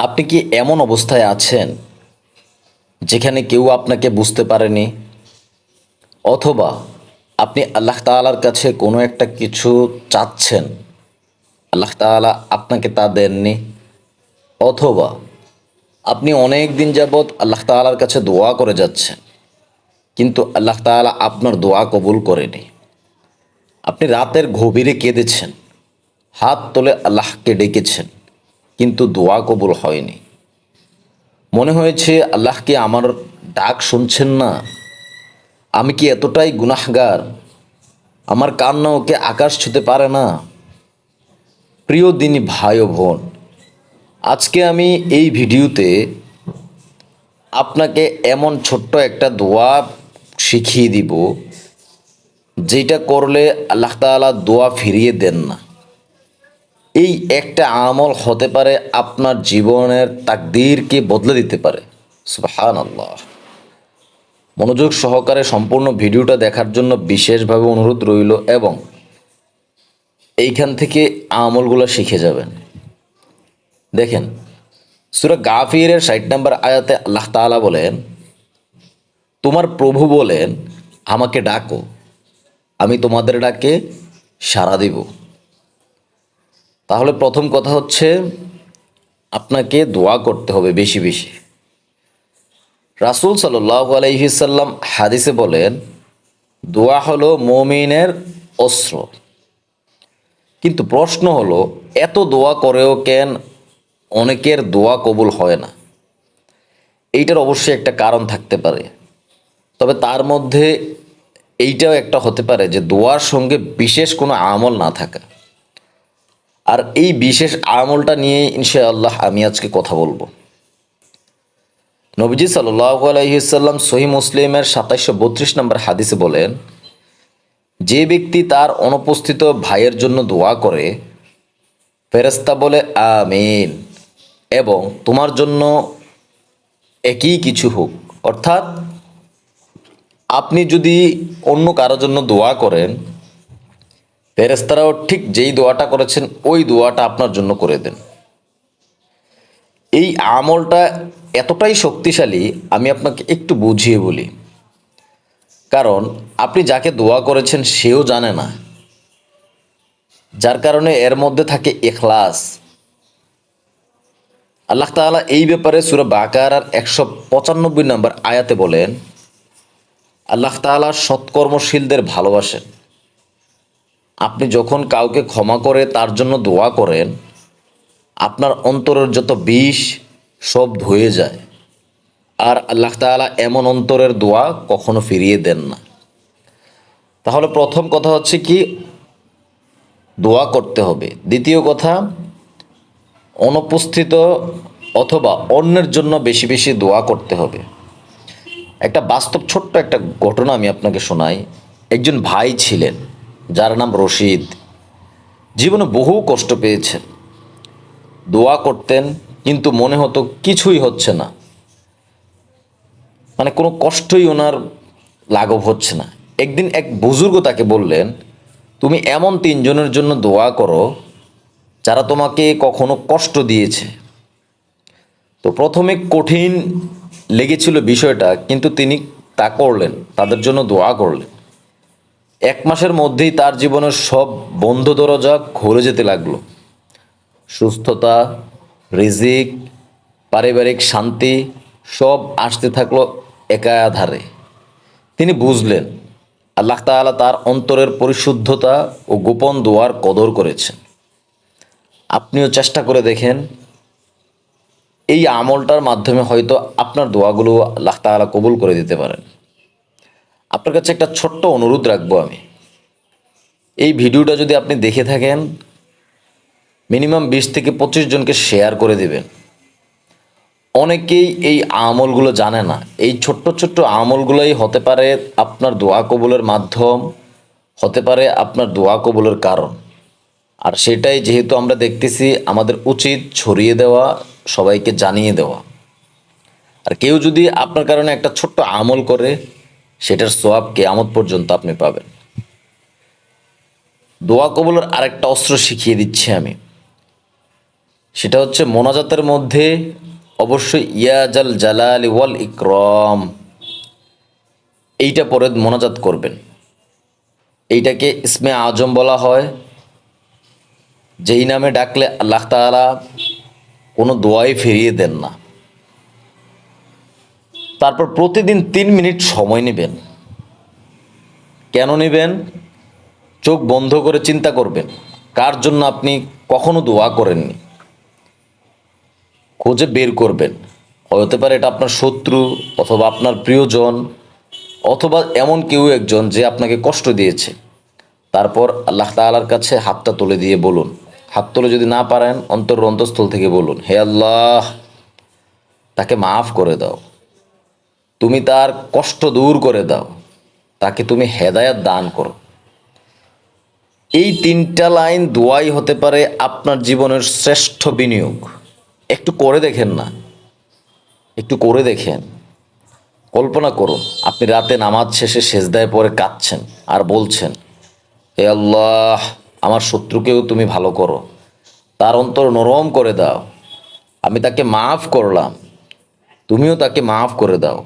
আপনি কি এমন অবস্থায় আছেন যেখানে কেউ আপনাকে বুঝতে পারেনি, অথবা আপনি আল্লাহ তাআলার কাছে কোনো একটা কিছু চাচ্ছেন, আল্লাহ তাআলা আপনাকে তা দেননি, অথবা আপনি অনেক দিন যাবৎ আল্লাহ তাআলার কাছে দোয়া করে যাচ্ছেন কিন্তু আল্লাহ তাআলা আপনার দোয়া কবুল করেনি। আপনি রাতের গভীরে কেঁদেছেন, হাত তুলে আল্লাহকে ডেকেছেন কিন্তু দোয়া কবুল হয়নি। মনে হয়েছে আল্লাহ কি আমার ডাক শুনছেন না? আমি কি এতটাই গুনাহগার? আমার কান্না ওকে আকাশ ছুঁতে পারে না? প্রিয় দিনী ভাই ও বোন, আজকে আমি এই ভিডিওতে আপনাকে এমন ছোট্ট একটা দোয়া শিখিয়ে দিব, যেটা করলে আল্লাহ তাআলা দোয়া ফিরিয়ে দেন না। এই একটা আমল হতে পারে আপনার জীবনের তাকদীরকে বদলে দিতে পারে। সুবহানাল্লাহ। মনোযোগ সহকারে সম্পূর্ণ ভিডিওটা দেখার জন্য বিশেষভাবে অনুরোধ রইল, এবং এইখান থেকে আমলগুলো শিখে যাবেন। দেখেন, সূরা গাফিরের ৬০ নম্বর আয়াতে আল্লাহ তাআলা বলেন, তোমার প্রভু বলেন, আমাকে ডাকো, আমি তোমাদের ডাকে সাড়া দিব। তাহলে প্রথম কথা হচ্ছে, আপনাকে দোয়া করতে হবে বেশি বেশি। রাসূল সাল্লাল্লাহু আলাইহি সাল্লাম হাদিসে বলেন, দোয়া হলো মুমিনের অস্ত্র। কিন্তু প্রশ্ন হলো, এত দোয়া করেও কেন অনেকের দোয়া কবুল হয় না? এইটার অবশ্যই একটা কারণ থাকতে পারে, তবে তার মধ্যে এইটাও একটা হতে পারে যে দোয়ার সঙ্গে বিশেষ কোনো আমল না থাকা। আর এই বিশেষ আমলটা নিয়ে ইনশাআল্লাহ আমি আজকে কথা বলবো। নবীজি সাল্লাল্লাহু আলাইহি সাল্লাম সহিহ মুসলিমের ২৭৩২ নম্বর হাদিসে বলেন, যে ব্যক্তি তার অনুপস্থিত ভাইয়ের জন্য দোয়া করে, ফেরেশতা বলে আমিন, এবং তোমার জন্য একই কিছু হোক। অর্থাৎ আপনি যদি অন্য কারোর জন্য দোয়া করেন, ফেরেশতারাও ঠিক যেই দোয়াটা করেছেন ওই দোয়াটা আপনার জন্য করে দেন। এই আমলটা এতটাই শক্তিশালী, আমি আপনাকে একটু বুঝিয়ে বলি। কারণ আপনি যাকে দোয়া করেছেন সেও জানে না, যার কারণে এর মধ্যে থাকে ইখলাস। আল্লাহ তাআলা এই ব্যাপারে সূরা বাকারার ১৯৫ নম্বর আয়াতে বলেন, আল্লাহ তাআলা সৎকর্মশীলদের ভালোবাসেন। আপনি যখন কাউকে ক্ষমা করে তার জন্য দোয়া করেন, আপনার অন্তরের যত বিষ সব ধুয়ে যায়। আর আল্লাহ তাআলা এমন অন্তরের দোয়া কখনো ফিরিয়ে দেন না। তাহলে প্রথম কথা হচ্ছে কি, দোয়া করতে হবে। দ্বিতীয় কথা, অনুপস্থিত অথবা অন্যের জন্য বেশি বেশি দোয়া করতে হবে। একটা বাস্তব ছোট্ট একটা ঘটনা আমি আপনাকে শোনাই। একজন ভাই ছিলেন যার নাম রশিদ। জীবনে বহু কষ্ট পেয়েছেন, দোয়া করতেন কিন্তু মনে হতো কিছুই হচ্ছে না, মানে কোনো কষ্টই ওনার লাঘব হচ্ছে না। একদিন এক বুজুর্গ তাকে বললেন, তুমি এমন তিনজনের জন্য দোয়া করো যারা তোমাকে কখনো কষ্ট দিয়েছে। তো প্রথমে কঠিন লেগেছিল বিষয়টা, কিন্তু তিনি তা করলেন, তাদের জন্য দোয়া করলেন। ১ মাসের মধ্যেই তার জীবনের সব বন্ধ দরজা খুলে যেতে লাগলো। সুস্থতা, রিজিক, পারিবারিক শান্তি সব আসতে থাকলো একাধারে। তিনি বুঝলেন আল্লাহ তাআলা তার অন্তরের পরিশুদ্ধতা ও গোপন দোয়ার কদর করেছেন। আপনিও চেষ্টা করে দেখেন, এই আমলটার মাধ্যমে হয়তো আপনার দোয়াগুলো আল্লাহ তাআলা কবুল করে দিতে পারেন। আপনার কাছে একটা ছোট্ট অনুরোধ রাখবো আমি, এই ভিডিওটা যদি আপনি দেখে থাকেন, মিনিমাম ২০ থেকে ২৫ জনকে শেয়ার করে দেবেন। অনেকেই এই আমলগুলো জানে না। এই ছোট্ট ছোট্ট আমলগুলোই হতে পারে আপনার দোয়া কবুলের মাধ্যম, হতে পারে আপনার দোয়া কবুলের কারণ। আর সেটাই যেহেতু আমরা দেখতেছি, আমাদের উচিত ছড়িয়ে দেওয়া, সবাইকে জানিয়ে দেওয়া। আর কেউ যদি আপনার কারণে একটা ছোট্ট আমল করে, সেটার সওয়াব কিয়ামত পর্যন্ত আপনি পাবেন। দোয়া কবুলের আরেকটা অস্ত্র শিখিয়ে দিচ্ছি আমি। সেটা হচ্ছে মোনাজাতের মধ্যে অবশ্যই ইয়া জাল জালালি ওয়াল ইকরাম এইটা পরে মোনাজাত করবেন। এইটাকে ইসমে আজম বলা হয়, যেই নামে ডাকলে আল্লাহ তাআলা কোনো দোয়াই ফিরিয়ে দেন না। তারপর প্রতিদিন 3 মিনিট সময় নেবেন। কেন নেবেন? চোখ বন্ধ করে চিন্তা করবেন কার জন্য আপনি কখনো দোয়া করেননি, খুঁজে বের করবেন। হতে পারে এটা আপনার শত্রু, অথবা আপনার প্রিয়জন, অথবা এমন কেউ একজন যে আপনাকে কষ্ট দিয়েছে। তারপর আল্লাহ তাআলার কাছে হাতটা তুলে দিয়ে বলুন, হাত তুলে যদি না পারেন অন্তঃস্থল থেকে বলুন, হে আল্লাহ, তাকে মাফ করে দাও, তুমি তার কষ্ট দূর করে দাও, তাকে তুমি হেদায়াত দান করো। এই 3টা লাইন দোয়াই হতে পারে আপনার জীবনের শ্রেষ্ঠ বিনিয়োগ। একটু করে দেখেন না, একটু করে দেখেন। কল্পনা করুন আপনি রাতে নামাজ শেষে সেজদায় পড়ে কাঁদছেন আর বলছেন, হে আল্লাহ, আমার শত্রুকেও তুমি ভালো করো, তার অন্তর নরম করে দাও, আমি তাকে মাফ করলাম, তুমিও তাকে মাফ করে দাও।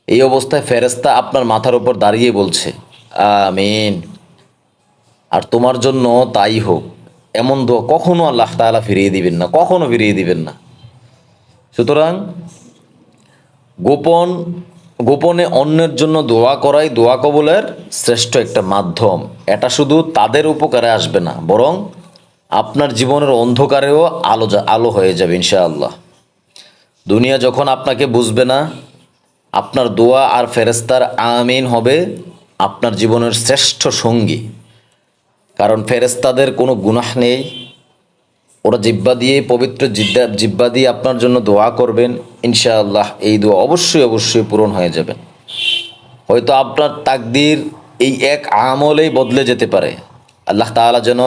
এই অবস্থায় ফেরেশতা আপনার মাথার উপর দাঁড়িয়ে বলছে আমিন, আর তোমার জন্য তাই হোক। এমন দোয়া কখনো আল্লাহ তাআলা ফিরিয়ে দিবেন না, কখনো ফিরিয়ে দিবেন না। সুতরাং গোপনে অন্যের জন্য দোয়া করাই দোয়া কবুলের শ্রেষ্ঠ একটা মাধ্যম। এটা শুধু তাদের উপকারে আসবে না, বরং আপনার জীবনের অন্ধকারেও আলো হয়ে যাবে ইনশাআল্লাহ। দুনিয়া যখন আপনাকে বুঝবে না, আপনার দোয়া আর ফেরেশতার আমিন হবে আপনার জীবনের শ্রেষ্ঠ সঙ্গী। কারণ ফেরেশতাদের কোনো গুনাহ নেই, ওরা জিহ্বা দিয়ে, পবিত্র জিহ্বা দিয়ে আপনার জন্য দোয়া করবেন। ইনশাআল্লাহ এই দোয়া অবশ্যই পূরণ হয়ে যাবে। হয়তো আপনার তাকদীর এই এক আমলেই বদলে যেতে পারে। আল্লাহ তাআলা যেন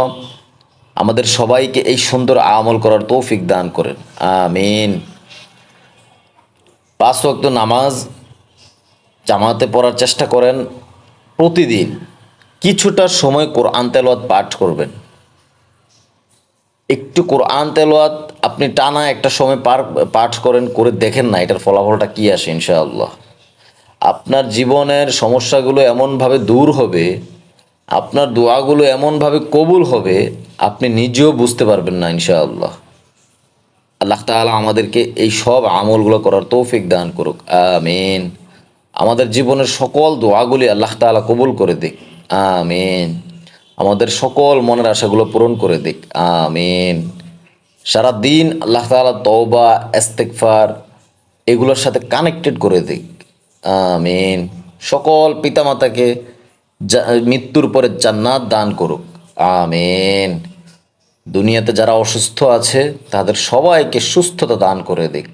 আমাদের সবাইকে এই সুন্দর আমল করার তৌফিক দান করেন, আমিন। 5 ওয়াক্ত নামাজ জামাতে পড়ার চেষ্টা করেন। প্রতিদিন কিছুটা সময় কোরআন তেলাওয়াত পাঠ করবেন। একটু কোরআন তেলাওয়াত আপনি টানা একটা সময় পাঠ করেন, করে দেখেন না এটার ফলাফলটা কী আসে। ইনশাআল্লাহ আপনার জীবনের সমস্যাগুলো এমনভাবে দূর হবে, আপনার দোয়াগুলো এমনভাবে কবুল হবে, আপনি নিজেও বুঝতে পারবেন না ইনশাআল্লাহ। আল্লাহ তাআলা আমাদেরকে এই সব আমলগুলো করার তৌফিক দান করুক, আমিন। আমাদের জীবনের সকল দোয়াগুলি আল্লাহ তাআলা কবুল করে দিক, আমিন। আমাদের সকল মনের আশাগুলো পূরণ করে দিক, আমিন। সারা দিন আল্লাহ তাআলা তওবা, ইস্তিগফার এগুলোর সাথে কানেক্টেড করে দিক, আমিন। সকল পিতামাতাকে মৃত্যুর পরে জান্নাত দান করুক, আমিন। দুনিয়াতে যারা অসুস্থ আছে তাদের সবাইকে সুস্থতা দান করে দিক,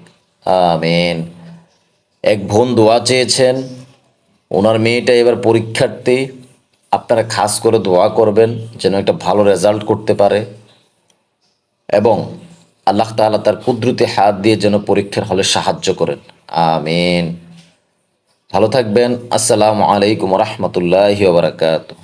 আমিন। এক বোন দোয়া চেয়েছেন, ওনার মেয়েটা এবার পরীক্ষার্থী। আপনারা খাস করে দোয়া করবেন যেন একটা ভালো রেজাল্ট করতে পারে, এবং আল্লাহ তাআলা তার কুদরতি হাত দিয়ে যেন পরীক্ষার হলে সাহায্য করেন, আমিন। ভালো থাকবেন। আসসালামু আলাইকুম ওয়া রাহমাতুল্লাহি ওয়া বারাকাতুহু।